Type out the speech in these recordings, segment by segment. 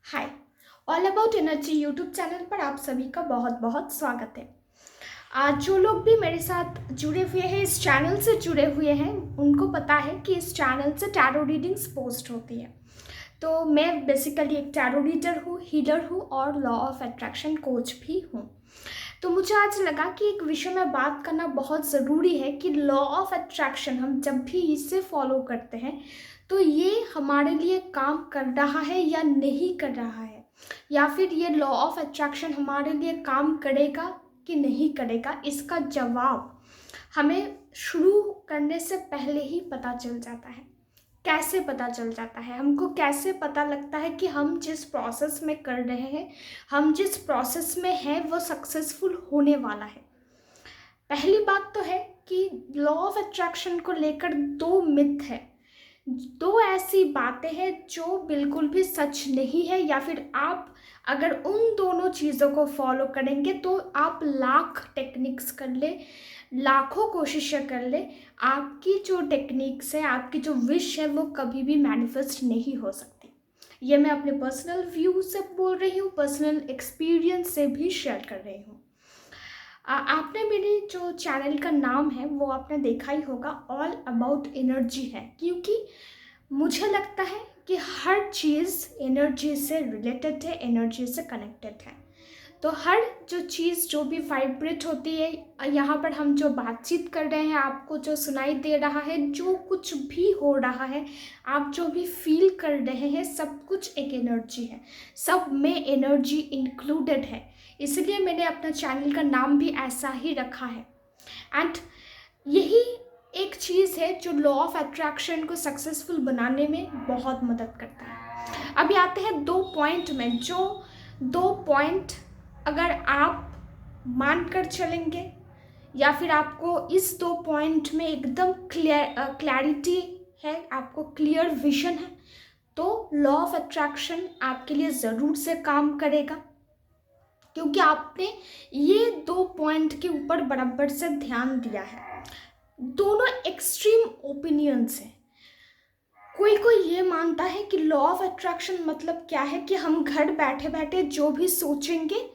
Hi. All about energy YouTube channel पर आप सभी का बहुत बहुत स्वागत है। आज जो लोग भी मेरे साथ जुड़े हुए हैं, इस चैनल से जुड़े हुए हैं, उनको पता है कि इस चैनल से टैरो रीडिंग्स पोस्ट होती है। तो मैं बेसिकली एक टैरो रीडर हूँ, हीलर हूँ और लॉ ऑफ अट्रैक्शन कोच भी हूँ। तो मुझे आज लगा कि एक विषय में बात करना बहुत ज़रूरी है कि लॉ ऑफ अट्रैक्शन हम जब भी इसे फॉलो करते हैं तो ये हमारे लिए काम कर रहा है या नहीं कर रहा है, या फिर ये लॉ ऑफ अट्रैक्शन हमारे लिए काम करेगा कि नहीं करेगा, इसका जवाब हमें शुरू करने से पहले ही पता चल जाता है। कैसे पता चल जाता है? हमको कैसे पता लगता है कि हम जिस प्रोसेस में कर रहे हैं, हम जिस प्रोसेस में हैं, वो सक्सेसफुल होने वाला है? पहली बात तो है कि लॉ ऑफ अट्रैक्शन को लेकर दो मिथ है, दो ऐसी बातें हैं जो बिल्कुल भी सच नहीं है, या फिर आप अगर उन दोनों चीज़ों को फॉलो करेंगे तो आप लाख टेक्निक्स कर ले, लाखों कोशिशें कर ले, आपकी जो टेक्निक्स है, आपकी जो विश है, वो कभी भी मैनिफेस्ट नहीं हो सकती। ये मैं अपने पर्सनल व्यू से बोल रही हूँ, पर्सनल एक्सपीरियंस से भी शेयर कर रही हूँ। आपने मेरे जो चैनल का नाम है वो आपने देखा ही होगा, ऑल अबाउट एनर्जी है, क्योंकि मुझे लगता है कि हर चीज़ एनर्जी से रिलेटेड है, एनर्जी से कनेक्टेड है। तो हर जो चीज़ जो भी वाइब्रेट होती है, यहाँ पर हम जो बातचीत कर रहे हैं, आपको जो सुनाई दे रहा है, जो कुछ भी हो रहा है, आप जो भी फील कर रहे हैं, सब कुछ एक एनर्जी है, सब में एनर्जी इंक्लूडेड है। इसलिए मैंने अपना चैनल का नाम भी ऐसा ही रखा है। एंड यही एक चीज़ है जो लॉ ऑफ अट्रैक्शन को सक्सेसफुल बनाने में बहुत मदद करता है। अभी आते हैं दो पॉइंट में, जो दो पॉइंट अगर आप मानकर चलेंगे या फिर आपको इस दो पॉइंट में एकदम क्लैरिटी है, आपको क्लियर विजन है, तो लॉ ऑफ अट्रैक्शन आपके लिए ज़रूर से काम करेगा, क्योंकि आपने ये दो पॉइंट के ऊपर बराबर से ध्यान दिया है। दोनों एक्सट्रीम ओपिनियंस हैं। कोई कोई ये मानता है कि लॉ ऑफ अट्रैक्शन मतलब क्या है कि हम घर बैठे बैठे जो भी सोचेंगे,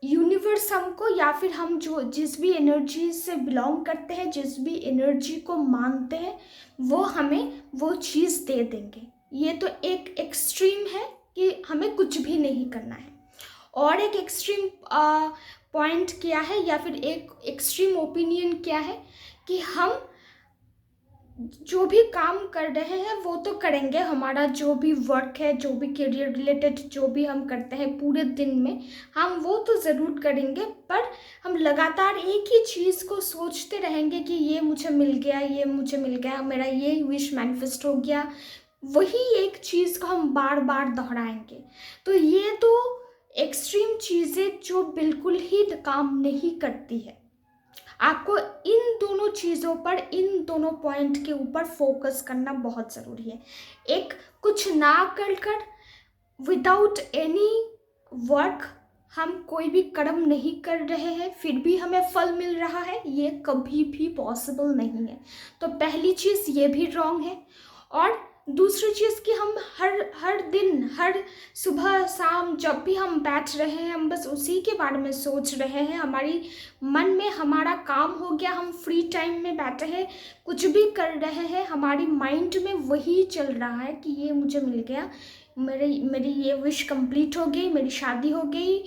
यूनिवर्स हमको, या फिर हम जो जिस भी एनर्जी से बिलोंग करते हैं, जिस भी एनर्जी को मानते हैं, वो हमें वो चीज़ दे देंगे। ये तो एक एक्सट्रीम है कि हमें कुछ भी नहीं करना है। और एक एक्सट्रीम पॉइंट क्या है, या फिर एक एक्सट्रीम ओपिनियन क्या है कि हम जो भी काम कर रहे हैं वो तो करेंगे, हमारा जो भी वर्क है, जो भी करियर रिलेटेड जो भी हम करते हैं पूरे दिन में, हम वो तो ज़रूर करेंगे, पर हम लगातार एक ही चीज़ को सोचते रहेंगे कि ये मुझे मिल गया, ये मुझे मिल गया, मेरा ये विश मैनिफेस्ट हो गया। वही एक चीज़ को हम बार बार दोहराएंगे। तो ये तो एक्सट्रीम चीज़ें जो बिल्कुल ही काम नहीं करती है। आपको इन दोनों चीज़ों पर, इन दोनों पॉइंट के ऊपर फोकस करना बहुत ज़रूरी है। एक कुछ ना कर विदाउट एनी वर्क हम कोई भी कर्म नहीं कर रहे हैं, फिर भी हमें फल मिल रहा है, ये कभी भी पॉसिबल नहीं है। तो पहली चीज़ ये भी रॉन्ग है। और दूसरी चीज़ कि हम हर हर दिन, हर सुबह शाम जब भी हम बैठ रहे हैं, हम बस उसी के बारे में सोच रहे हैं, हमारी मन में हमारा काम हो गया, हम फ्री टाइम में बैठे हैं, कुछ भी कर रहे हैं, हमारी माइंड में वही चल रहा है कि ये मुझे मिल गया, मेरी ये विश कंप्लीट हो गई, मेरी शादी हो गई,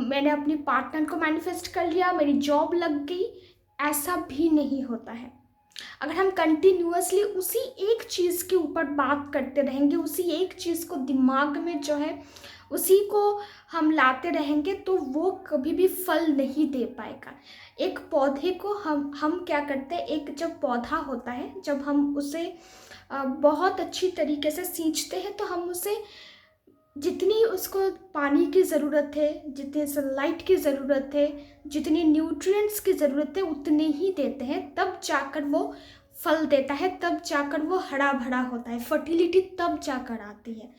मैंने अपनी पार्टनर को मैनिफेस्ट कर लिया, मेरी जॉब लग गई। ऐसा भी नहीं होता है। अगर हम कंटिन्यूअसली उसी एक चीज़ के ऊपर बात करते रहेंगे, उसी एक चीज़ को दिमाग में जो है उसी को हम लाते रहेंगे, तो वो कभी भी फल नहीं दे पाएगा। एक पौधे को हम क्या करते हैं, एक जब पौधा होता है, जब हम उसे बहुत अच्छी तरीके से सींचते हैं, तो हम उसे जितनी उसको पानी की ज़रूरत है, जितनी सनलाइट की ज़रूरत है, जितनी न्यूट्रिएंट्स की ज़रूरत है, उतने ही देते हैं, तब जाकर वो फल देता है, तब जाकर वो हरा भरा होता है, फर्टिलिटी तब जाकर आती है।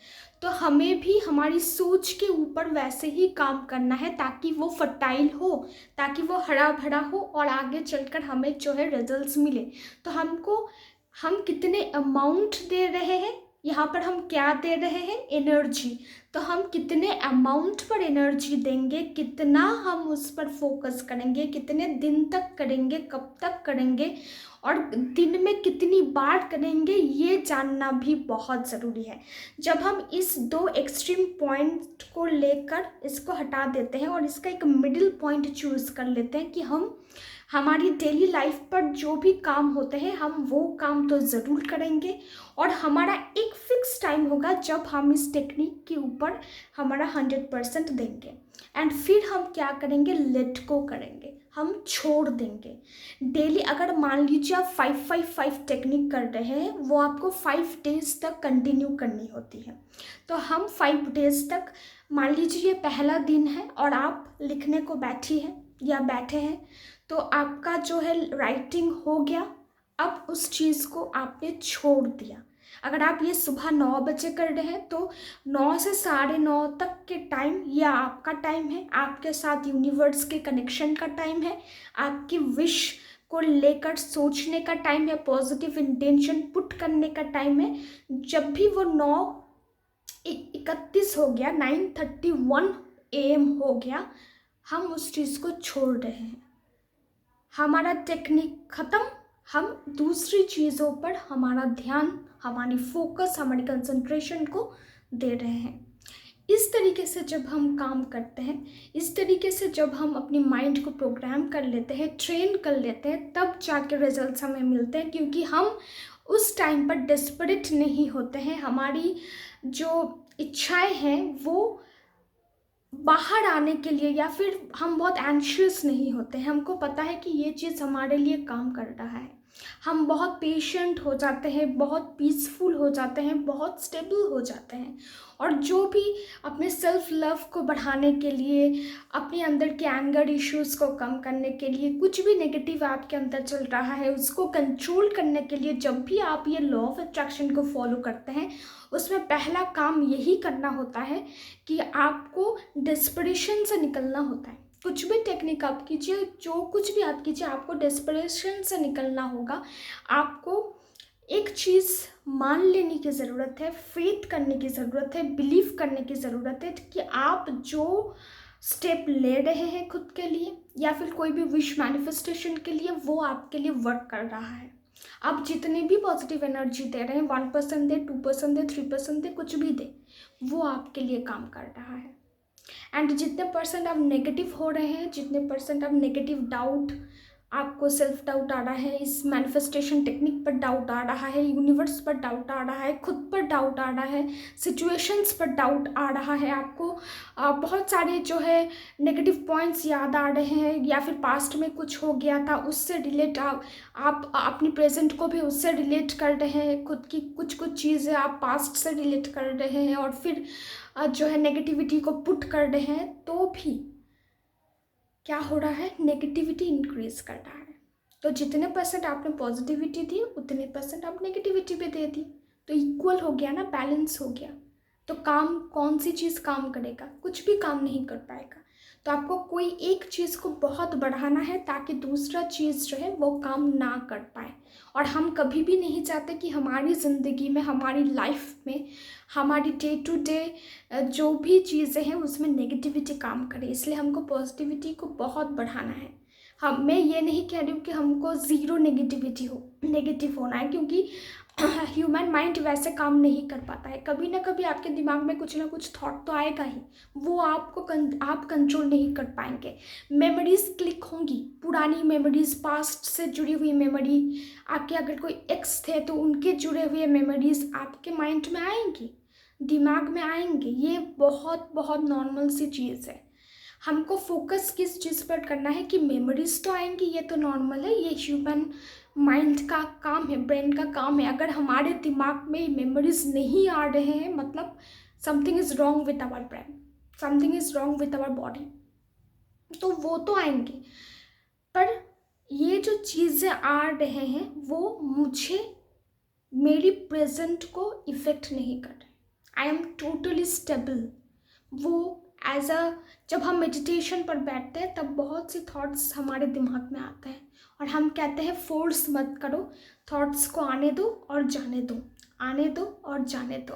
तो हमें भी हमारी सोच के ऊपर वैसे ही काम करना है, ताकि वो फर्टाइल हो, ताकि वो हरा भरा हो और आगे चलकर हमें जो है रिजल्ट्स मिले। तो हम कितने अमाउंट दे रहे हैं, यहाँ पर हम क्या दे रहे हैं, एनर्जी। तो हम कितने अमाउंट पर एनर्जी देंगे, कितना हम उस पर फोकस करेंगे, कितने दिन तक करेंगे, कब तक करेंगे और दिन में कितनी बार करेंगे, ये जानना भी बहुत ज़रूरी है। जब हम इस दो एक्सट्रीम पॉइंट को लेकर इसको हटा देते हैं और इसका एक मिडिल पॉइंट चूज़ कर लेते हैं कि हम हमारी डेली लाइफ पर जो भी काम होते हैं हम वो काम तो ज़रूर करेंगे और हमारा एक फिक्स टाइम होगा जब हम इस टेक्निक के ऊपर हमारा 100% देंगे। एंड फिर हम क्या करेंगे, लेट गो करेंगे, हम छोड़ देंगे। डेली अगर मान लीजिए आप 5-5-5 टेक्निक कर रहे हैं, वो आपको 5 डेज तक कंटिन्यू करनी होती है। तो हम 5 डेज तक, मान लीजिए ये पहला दिन है और आप लिखने को बैठी हैं या बैठे हैं, तो आपका जो है राइटिंग हो गया। अब उस चीज़ को आपने छोड़ दिया। अगर आप ये सुबह 9 बजे कर रहे हैं तो 9 से 9:30 तक के टाइम ये आपका टाइम है, आपके साथ यूनिवर्स के कनेक्शन का टाइम है, आपकी विश को लेकर सोचने का टाइम है, पॉजिटिव इंटेंशन पुट करने का टाइम है। जब भी वो 9:31 हो गया, 9:31 AM हो गया, हम उस चीज़ को छोड़ रहे हैं। हमारा टेक्निक ख़त्म, हम दूसरी चीज़ों पर हमारा ध्यान, हमारी फोकस, हमारी कंसंट्रेशन को दे रहे हैं। इस तरीके से जब हम काम करते हैं, इस तरीके से जब हम अपनी माइंड को प्रोग्राम कर लेते हैं, ट्रेन कर लेते हैं, तब जाके रिजल्ट्स हमें मिलते हैं। क्योंकि हम उस टाइम पर डेस्परेट नहीं होते हैं, हमारी जो इच्छाएं हैं वो बाहर आने के लिए, या फिर हम बहुत एंशियस नहीं होते हैं। हमको पता है कि ये चीज़ हमारे लिए काम कर रहा है। हम बहुत पेशेंट हो जाते हैं, बहुत पीसफुल हो जाते हैं, बहुत स्टेबल हो जाते हैं। और जो भी अपने सेल्फ लव को बढ़ाने के लिए, अपने अंदर के एंगर इश्यूज़ को कम करने के लिए, कुछ भी नेगेटिव आपके अंदर चल रहा है उसको कंट्रोल करने के लिए, जब भी आप ये लॉ ऑफ अट्रैक्शन को फॉलो करते हैं, उसमें पहला काम यही करना होता है कि आपको डेस्परेशन से निकलना होता है। कुछ भी टेक्निक आप कीजिए, जो कुछ भी आप कीजिए, आपको डेस्परेशन से निकलना होगा। आपको एक चीज़ मान लेने की ज़रूरत है, फेथ करने की ज़रूरत है, बिलीव करने की ज़रूरत है कि आप जो स्टेप ले रहे हैं खुद के लिए या फिर कोई भी विश मैनिफेस्टेशन के लिए, वो आपके लिए वर्क कर रहा है। आप जितनी भी पॉजिटिव एनर्जी दे रहे हैं, 1% दे, 2% दे, 3% दे, कुछ भी दे, वो आपके लिए काम कर रहा है। एंड जितने परसेंट आप नेगेटिव हो रहे हैं, जितने परसेंट आप नेगेटिव डाउट, आपको सेल्फ डाउट आ रहा है, इस मैनिफेस्टेशन टेक्निक पर डाउट आ रहा है, यूनिवर्स पर डाउट आ रहा है, खुद पर डाउट आ रहा है, सिचुएशंस पर डाउट आ रहा है, आपको बहुत सारे जो है नेगेटिव पॉइंट्स याद आ रहे हैं, या फिर पास्ट में कुछ हो गया था उससे रिलेट आप अपनी प्रेजेंट को भी उससे रिलेट कर रहे हैं, खुद की कुछ चीज़ें आप पास्ट से रिलेट कर रहे हैं और फिर जो है नेगेटिविटी को पुट कर रहे हैं, तो भी क्या हो रहा है, नेगेटिविटी इंक्रीज कर रहा है। तो जितने परसेंट आपने पॉजिटिविटी दी, उतने परसेंट आप नेगेटिविटी पे दे दी, तो इक्वल हो गया ना, बैलेंस हो गया। तो काम, कौन सी चीज़ काम करेगा, कुछ भी काम नहीं कर पाएगा। तो आपको कोई एक चीज़ को बहुत बढ़ाना है ताकि दूसरा चीज़ जो है वो काम ना कर पाए। और हम कभी भी नहीं चाहते कि हमारी ज़िंदगी में, हमारी लाइफ में, हमारी डे टू डे जो भी चीज़ें हैं उसमें नेगेटिविटी काम करे। इसलिए हमको पॉजिटिविटी को बहुत बढ़ाना है। मैं ये नहीं कह रही हूँ कि हमको ज़ीरो नेगेटिव होना है, क्योंकि ह्यूमन माइंड वैसे काम नहीं कर पाता है। कभी ना कभी आपके दिमाग में कुछ ना कुछ थॉट तो आएगा ही, वो आप कंट्रोल नहीं कर पाएंगे। मेमोरीज क्लिक होंगी, पुरानी मेमोरीज, पास्ट से जुड़ी हुई मेमोरी, आपके अगर कोई एक्स थे तो उनके जुड़े हुए मेमोरीज आपके माइंड में आएंगी, दिमाग में आएंगे। ये बहुत बहुत नॉर्मल सी चीज़ है। हमको फोकस किस चीज़ पर करना है कि मेमोरीज तो आएंगी, ये तो नॉर्मल है, ये ह्यूमन माइंड का काम है, ब्रेन का काम है। अगर हमारे दिमाग में मेमोरीज नहीं आ रहे हैं, मतलब something is wrong with our brain, something is wrong with our body, तो वो तो आएंगे। पर ये जो चीज़ें आ रहे हैं वो मुझे, मेरी प्रेजेंट को इफ़ेक्ट नहीं कर रहे। I am totally stable. वो एज अ, जब हम मेडिटेशन पर बैठते हैं तब बहुत सी थॉट्स हमारे दिमाग में आते हैं और हम कहते हैं फोर्स मत करो, थॉट्स को आने दो और जाने दो। आने दो और जाने दो।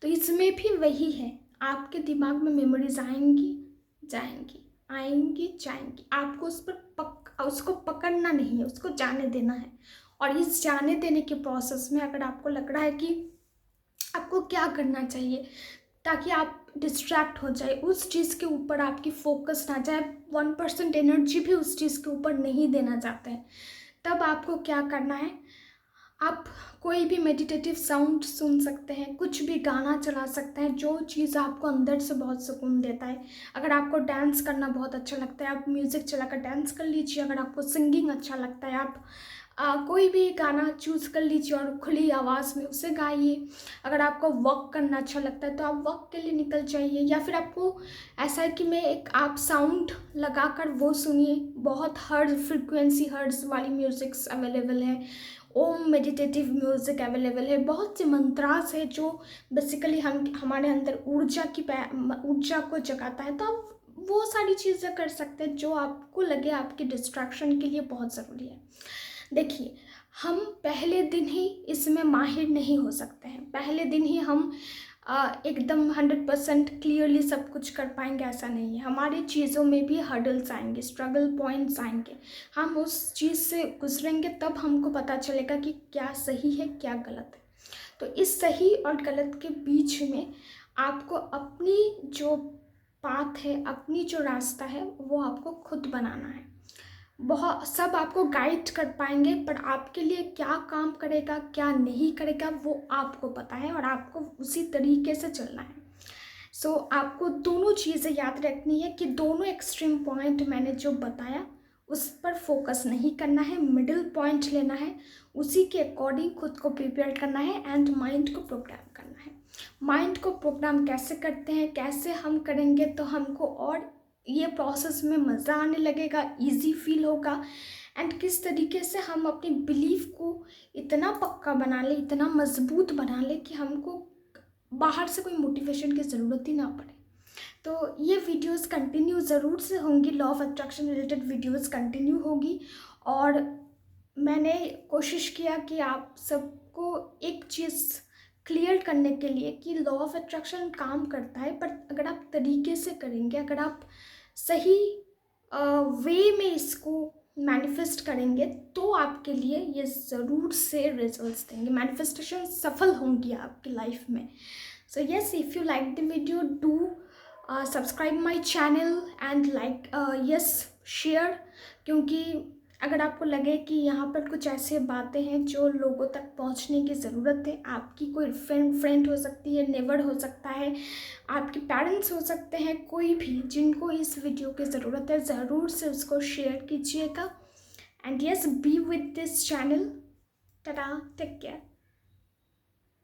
तो इसमें भी वही है, आपके दिमाग में मेमोरीज आएंगी जाएंगी, आएंगी जाएंगी, आपको उसको पकड़ना नहीं है, उसको जाने देना है। और इस जाने देने के प्रोसेस में अगर आपको लग रहा है कि आपको क्या करना चाहिए ताकि आप डिस्ट्रैक्ट हो जाए, उस चीज़ के ऊपर आपकी फोकस ना जाए, 1% एनर्जी भी उस चीज़ के ऊपर नहीं देना चाहते हैं, तब आपको क्या करना है, आप कोई भी मेडिटेटिव साउंड सुन सकते हैं, कुछ भी गाना चला सकते हैं, जो चीज़ आपको अंदर से बहुत सुकून देता है। अगर आपको डांस करना बहुत अच्छा लगता है, आप म्यूज़िक चलाकर डांस कर लीजिए। अगर आपको सिंगिंग अच्छा लगता है, आप कोई भी गाना चूज़ कर लीजिए और खुली आवाज़ में उसे गाइए। अगर आपको वॉक करना अच्छा लगता है तो आप वॉक के लिए निकल जाइए, या फिर आपको ऐसा है कि मैं एक आप साउंड लगाकर वो सुनिए। बहुत फ्रिक्वेंसी हर्ट्ज वाली म्यूज़िक्स अवेलेबल है, ओम मेडिटेटिव म्यूज़िक अवेलेबल है, बहुत से मंत्रास है जो बेसिकली हमारे अंदर ऊर्जा को जगाता है। तो आप वो सारी चीज़ें कर सकते हैं जो आपको लगे आपकी डिस्ट्रैक्शन के लिए बहुत ज़रूरी है। देखिए, हम पहले दिन ही इसमें माहिर नहीं हो सकते हैं, पहले दिन ही हम एकदम 100% क्लियरली सब कुछ कर पाएंगे, ऐसा नहीं है। हमारी चीज़ों में भी हर्डल्स आएंगे, स्ट्रगल पॉइंट्स आएंगे, हम उस चीज़ से गुजरेंगे तब हमको पता चलेगा कि क्या सही है क्या गलत है। तो इस सही और गलत के बीच में आपको अपनी जो पाथ है, अपनी जो रास्ता है, वो आपको खुद बनाना है। बहुत सब आपको गाइड कर पाएंगे, पर आपके लिए क्या काम करेगा क्या नहीं करेगा वो आपको पता है, और आपको उसी तरीके से चलना है। सो आपको दोनों चीज़ें याद रखनी है कि दोनों एक्सट्रीम पॉइंट मैंने जो बताया उस पर फोकस नहीं करना है, मिडिल पॉइंट लेना है, उसी के अकॉर्डिंग खुद को प्रिपेयर करना है एंड माइंड को प्रोग्राम करना है। माइंड को प्रोग्राम कैसे करते हैं, कैसे हम करेंगे तो हमको और ये प्रोसेस में मज़ा आने लगेगा, इजी फील होगा, एंड किस तरीके से हम अपनी बिलीफ को इतना पक्का बना ले, इतना मजबूत बना ले कि हमको बाहर से कोई मोटिवेशन की ज़रूरत ही ना पड़े। तो ये वीडियोस कंटिन्यू ज़रूर से होंगी, law of attraction related videos continue होगी। और मैंने कोशिश किया कि आप सबको एक चीज़ क्लियर करने के लिए कि लॉ ऑफ अट्रैक्शन काम करता है, पर अगर आप तरीके से करेंगे, अगर आप सही वे में इसको मैनिफेस्ट करेंगे तो आपके लिए ये ज़रूर से रिजल्ट्स देंगे, मैनिफेस्टेशन सफल होंगी आपकी लाइफ में। So yes, if you like the video do subscribe my channel and like yes share, क्योंकि अगर आपको लगे कि यहाँ पर कुछ ऐसे बातें हैं जो लोगों तक पहुँचने की ज़रूरत है, आपकी कोई फ्रेंड हो सकती है, नेबर हो सकता है, आपके पेरेंट्स हो सकते हैं, कोई भी जिनको इस वीडियो की ज़रूरत है, ज़रूर से उसको शेयर कीजिएगा। And yes, be with this channel. Tata, take care.